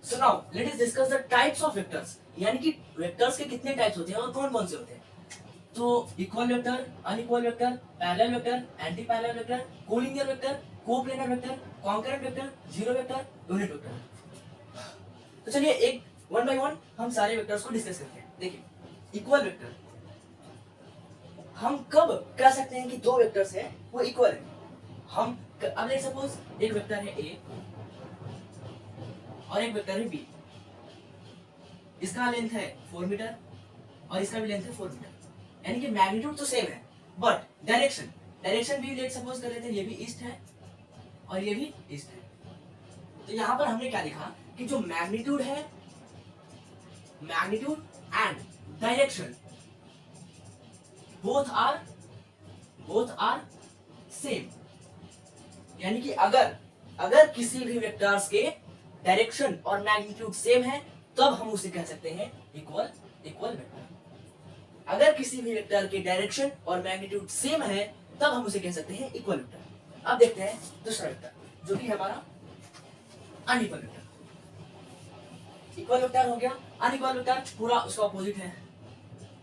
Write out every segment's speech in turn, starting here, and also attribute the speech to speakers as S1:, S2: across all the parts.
S1: So now let us discuss the types of vectors, यानी कि vectors के कितने टाइप्स होते हैं और कौन कौन से होते हैं। तो equal vector, unequal vector, parallel vector, anti parallel vector, collinear vector, coplanar vector, concurrent vector, zero vector, unit vector. तो चलिए एक वन बाय वन हम सारे वेक्टर्स को डिस्कस करते हैं। देखिए इक्वल वेक्टर हम कब कह सकते हैं कि दो वेक्टर्स हैं वो इक्वल है। हम अब लेट सपोज एक वेक्टर है ए और एक वेक्टर है बी, इसका लेंथ है 4 मीटर और इसका भी लेंथ है 4 मीटर, यानी कि मैग्नीट्यूड तो सेम है बट डायरेक्शन भी लेट सपोज कर लेते हैं, ये भी ईस्ट है और ये भी ईस्ट है। तो यहां पर हमने क्या देखा कि जो मैग्नीट्यूड है, magnitude and direction both are same, यानी कि अगर किसी भी वेक्टर्स के डायरेक्शन और मैग्नीट्यूड सेम है तब हम उसे कह सकते हैं इक्वल वेक्टर। अगर किसी भी वेक्टर के डायरेक्शन और मैग्नीट्यूड सेम है तब हम उसे कह सकते हैं इक्वल वेक्टर। अब देखते हैं दूसरा वेक्टर जो कि हमारा अनइक्वल वेक्टर। इक्वल वेक्टर हो गया, अनइक्वल वेक्टर पूरा उसका अपोजिट है,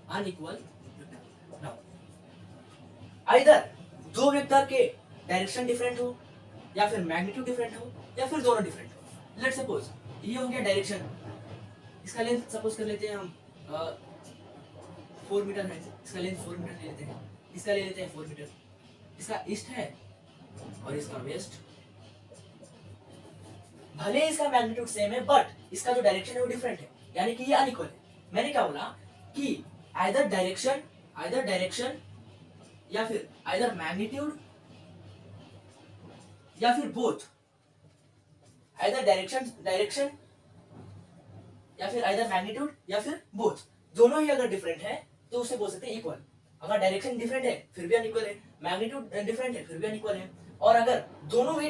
S1: अनइक्वल वेक्टर। नाउ आइदर दो वेक्टर के डायरेक्शन डिफरेंट हो या फिर मैग्नीट्यूड डिफरेंट हो या फिर दोनों डिफरेंट हो। लेट्स सपोज ये हो गया डायरेक्शन, इसका लेंथ सपोज कर लेते हैं हम 4 मीटर है, इसका लेंथ 4 मीटर ले लेते हैं, इसका ले लेते हैं 4 मीटर, इसका ईस्ट है और इसका वेस्ट। भले इसका मैग्नीट्यूड सेम है बट इसका जो डायरेक्शन है वो डिफरेंट है, यानी कि ये अनइक्वल है। मैंने क्या बोला कि आइदर डायरेक्शन या फिर आइदर मैग्नीट्यूड या फिर बोथ, आइदर डायरेक्शन या फिर आइदर मैग्नीट्यूड या फिर बोथ, दोनों ही अगर डिफरेंट है तो उसे बोल सकते हैं इक्वल। अगर डायरेक्शन डिफरेंट है फिर भी अनइक्वल है, मैग्नीट्यूड डिफरेंट है फिर भी अनइक्वल है, और अगर दोनों ही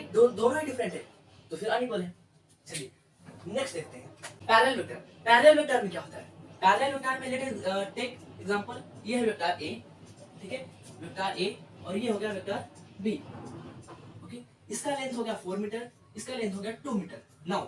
S1: डिफरेंट है तो फिर अनइक्वल है। चलिए नेक्स्ट देखते हैं पैरेलल वेक्टर। पैरेलल वेक्टर में क्या होता है, पैरेलल वेक्टर में लेट अस टेक एग्जांपल, ये है वेक्टर ए, ठीक है, वेक्टर ए और ये हो गया वेक्टर बी। ओके, इसका लेंथ हो गया 4 मीटर, इसका लेंथ हो गया 2 मीटर। नाउ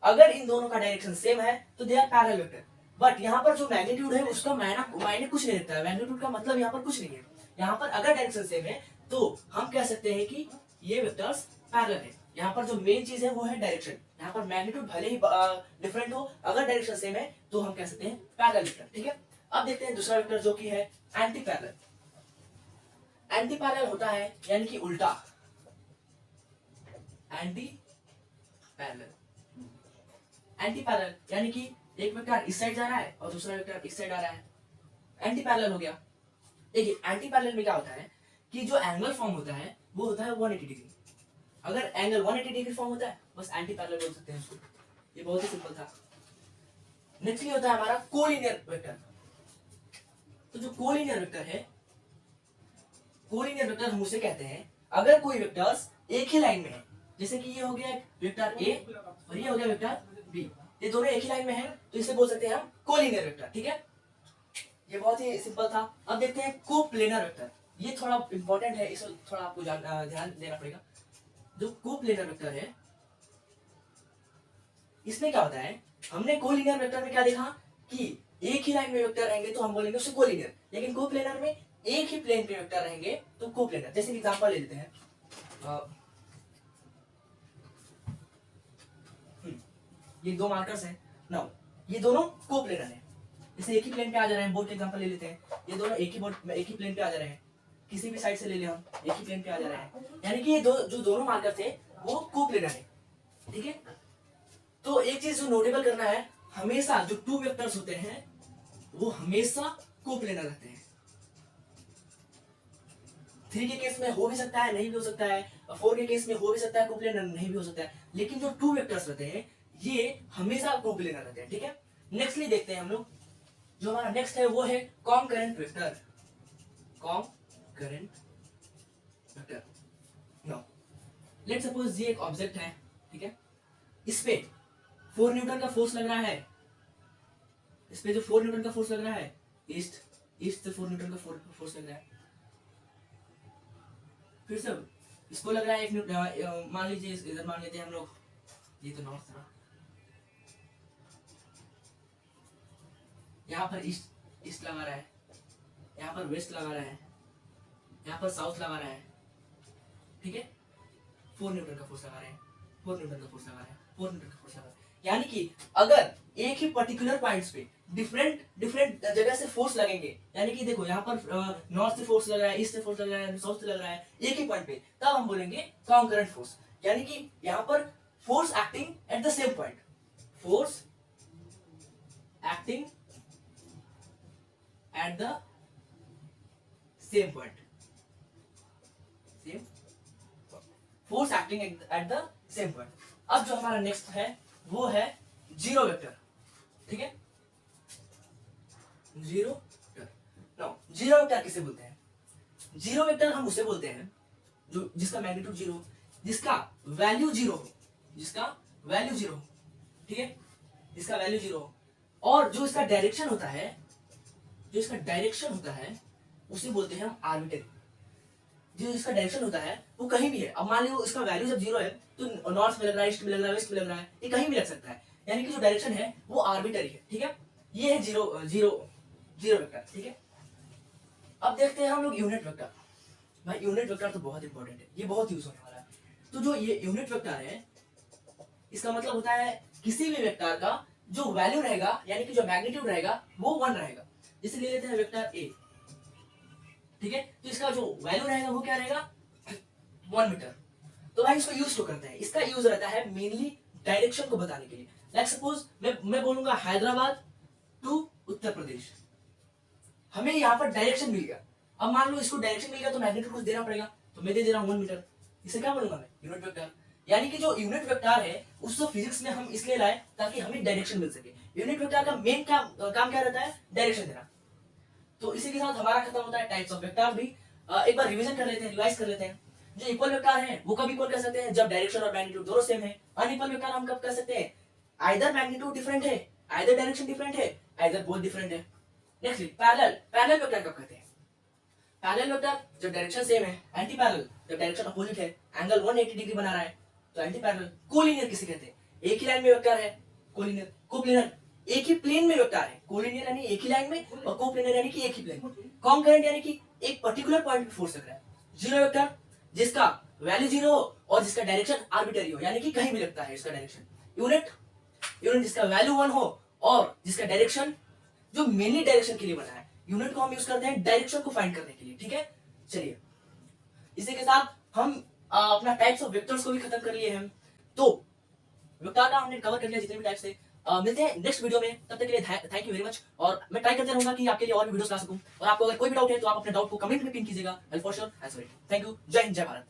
S1: अगर इन दोनों का डायरेक्शन सेम है तो they are parallel vector, but यहाँ पर जो मैग्नीट्यूड है उसका मायने कुछ नहीं रखता है, मैग्नीट्यूड का मतलब यहाँ पर कुछ नहीं है। यहाँ पर अगर डायरेक्शन सेम है तो हम कह सकते हैं कि ये वेक्टर्स पैरेलल है। यहाँ पर जो मेन चीज है वो है डायरेक्शन, यहाँ पर मैग्नीट्यूड भले ही डिफरेंट हो, अगर डायरेक्शन सेम है तो हम कह सकते हैं पैरेलल वेक्टर। ठीक है, अब देखते हैं दूसरा वेक्टर जो कि है एंटी पैरेलल। एंटी पैरेलल होता है यानी कि उल्टा, एंटी पैरेलल यानी कि एक वेक्टर इस साइड जा रहा है और दूसरा वेक्टर इस साइड आ रहा है, एंटी पैरेलल हो गया। देखिए एंटी पैरेलल में क्या होता है कि जो एंगल फॉर्म होता है वो होता है 180 डिग्री। अगर एंगल 180 डिग्री फॉर्म होता है बस एंटी पैरेलल बोल सकते हैं उसको, ये बहुत ही सिंपल था। नेक्स्ट ये होता है हमारा कोलिनियर वेक्टर। तो जो कोलिनियर वेक्टर हम उसे कहते हैं अगर कोई वेक्टर्स एक ही लाइन में है, जैसे कि ये हो गया वेक्टर ए और ये हो गया वेक्टर बी, ये दोनों एक ही लाइन में है तो इसे बोल सकते हैं हम कोलिनियर वेक्टर। ठीक है, ये बहुत ही सिंपल था। अब देखते हैं कोप्लेनर वेक्टर, ये थोड़ा इंपॉर्टेंट है, इसको थोड़ा आपको ध्यान देना पड़ेगा। जो कोप्लेनर वेक्टर है इसमें क्या होता है, हमने कोलिनियर वेक्टर में क्या देखा कि एक ही लाइन में वेक्टर रहेंगे तो हम बोलेंगे उसे कोलिनियर, लेकिन कोप्लेनर में एक ही प्लेन पे वेक्टर रहेंगे तो कोप्लेनर। जैसे एग्जांपल ले लेते हैं, ये दो मार्कर्स हैं, नाउ ये दोनों कोप्लेनर हैं, जैसे एक ही प्लेन पे आ जा रहे हैं। बोर्ड का एग्जांपल ले लेते हैं, ये दोनों एक ही प्लेन पे आ जा रहे हैं, किसी भी साइड से ले ले हम एक ही प्लेन पे आ जा रहे हैं, यानी कि ये जो दोनों मार्कर थे वो कोप्लेनर है। ठीक है, तो एक चीज जो नोटेबल करना है, हमेशा जो टू वेक्टर्स होते हैं वो हमेशा कोप्लेनर रहते हैं। 3 के केस में हो भी सकता है, नहीं भी हो सकता है, 4 के केस में हो भी सकता है कोप्लेनर, नहीं भी हो सकता है, लेकिन जो टू वेक्टर्स रहते हैं ये हमेशा कोप्लेनर रहते हैं। ठीक है, नेक्स्टली देखते हैं हम लोग, जो हमारा नेक्स्ट है वो है concurrent vector. Concurrent vector, now let's suppose ये एक ऑब्जेक्ट है, ठीक है, इस पे 4 न्यूटन का फोर्स लग रहा है, इस पे जो 4 न्यूटन का फोर्स लग रहा है, ईस्ट से 4 न्यूटन का फोर्स लग रहा है, फिर से इसको लग रहा है 1 न्यूटन, मान लीजिए इधर मान लेते हैं हम लोग, ये तो नॉर्थ था, यहाँ पर ईस्ट ईस्ट लगा रहा है, यहाँ पर वेस्ट लगा रहा है, यहाँ पर साउथ लगा रहा है, ठीक है, 4 न्यूटन का फोर्स लगा रहे हैं, 4 न्यूटन का फोर्स लगा रहे हैं, 4 न्यूटन का फोर्स लगा रहे हैं। यानी कि अगर एक ही पर्टिकुलर पॉइंट्स पे डिफरेंट डिफरेंट जगह से फोर्स लगेंगे, यानी कि देखो यहाँ पर नॉर्थ से फोर्स लग रहा है, ईस्ट से फोर्स लग रहा है, साउथ से लग रहा है, एक ही पॉइंट पे, तब हम बोलेंगे कॉन्करेंट फोर्स। यानी कि यहाँ पर force acting at the same point, force acting at the same point, same force acting at the same point. अब जो हमारा नेक्स्ट है वो है जीरो वेक्टर, ठीक है, zero vector. Now zero vector किसे बोलते हैं? जीरो वेक्टर हम उसे बोलते हैं जो जिसका मैग्नीट्यूड जीरो, जिसका वैल्यू जीरो हो, जिसका वैल्यू जीरो हो, ठीक है, जिसका वैल्यू जीरो हो, और जो इसका डायरेक्शन होता है, जो इसका डायरेक्शन होता है उसे बोलते हैं हम आर्बिट्रेरी। जो इसका डायरेक्शन होता है वो कहीं भी है। अब मान लो इसका वैल्यू जब जीरो है तो नॉर्थ में लग रहा है, ईस्ट में लग रहा है, वेस्ट में लग रहा है, ये कहीं भी लग सकता है, यानी कि जो डायरेक्शन है वो आर्बिट्रेरी है, ठीक है। ये है जीरो जीरो जीरो वेक्टर, ठीक है। अब देखते हैं हम लोग यूनिट वेक्टर। भाई यूनिट वेक्टर तो बहुत इंपॉर्टेंट है, ये बहुत यूज होने वाला है। तो जो ये यूनिट वेक्टर है इसका मतलब होता है किसी भी वेक्टर का जो वैल्यू रहेगा, यानी कि जो मैग्नीट्यूड रहेगा वो 1 रहेगा। जैसे ले लेते हैं वेक्टर ए, ठीक है, तो इसका जो वैल्यू रहेगा वो क्या रहेगा, 1 मीटर। तो भाई इसको यूज तो करते हैं, इसका यूज रहता है मेनली डायरेक्शन को बताने के लिए। लाइक सपोज मैं बोलूंगा हैदराबाद टू उत्तर प्रदेश, हमें यहाँ पर डायरेक्शन मिल गया। अब मान लो इसको डायरेक्शन मिल गया तो मैग्नीट्यूड कुछ देना पड़ेगा, तो मैं दे दे रहा हूँ 1 मीटर। इसे क्या बोलूंगा मैं, यूनिट वेक्टर। यानी कि जो यूनिट वेक्टर है उसको फिजिक्स में हम इसलिए लाए ताकि हमें डायरेक्शन मिल सके। यूनिट वेक्टर का मेन काम क्या रहता है, डायरेक्शन देना। तो इसी के साथ हमारा खत्म होता है टाइप्स ऑफ वेक्टर भी। एक बार रिवीजन कर लेते हैं, रिवाइज कर लेते हैं। जो इक्वल वेक्टर है वो कब इक्वल कर सकते हैं, जब डायरेक्शन और मैग्नीट्यूड दोनों सेम है। अनइक्वल वेक्टर हम कब कर सकते हैं, आइदर मैग्नीट्यूड डिफरेंट है, आइदर डायरेक्शन डिफरेंट है, आइदर बोथ डिफरेंट है। नेक्स्ट पैरेलल, पैरेलल वेक्टर कब कहते हैं, पैरेलल वेक्टर जब डायरेक्शन सेम है। एंटी पैरेलल जब डायरेक्शन अपोजिट है, एंगल 180 डिग्री बना रहा है, तो एंटी पैरेलल। कोलिनियर किसे कहते हैं, एक ही लाइन में वेक्टर है, कोलिनियर। कोप्लेनर एक ही प्लेन में वेक्टर है, कोलिनियर यानी एक ही लाइन में, और कोप्लेनर यानी कि एक ही प्लेन। कॉन्करेंट यानी कि एक पर्टिकुलर पॉइंट पे फोर्स लग रहा है। जीरो वेक्टर जिसका वैल्यू जीरो हो और जिसका डायरेक्शन आर्बिट्रेरी हो, यानी कि कहीं भी लगता है इसका डायरेक्शन। यूनिट यूनिट जिसका वैल्यू 1 हो और जिसका डायरेक्शन जो मेनली डायरेक्शन के लिए बना है। यूनिट को हम यूज करते हैं डायरेक्शन को फाइंड करने के लिए, ठीक है। चलिए इसी के साथ हम अपना टाइप्स ऑफ वेक्टर्स को भी खत्म कर लिए हैं। तो वेक्टर का हमने कवर कर लिया जितने भी टाइप्स थे। मिलते हैं नेक्स्ट वीडियो में, तब तक के लिए थैंक यू वेरी मच। और मैं ट्राई करते रहूंगा कि आपके लिए और भी वीडियोस ला सकूं। और आपको अगर कोई भी डाउट है तो आप अपने डाउट को कमेंट में पिन कीजिएगा। I will for sure answer it. Thank you. जय हिंद, जय भारत।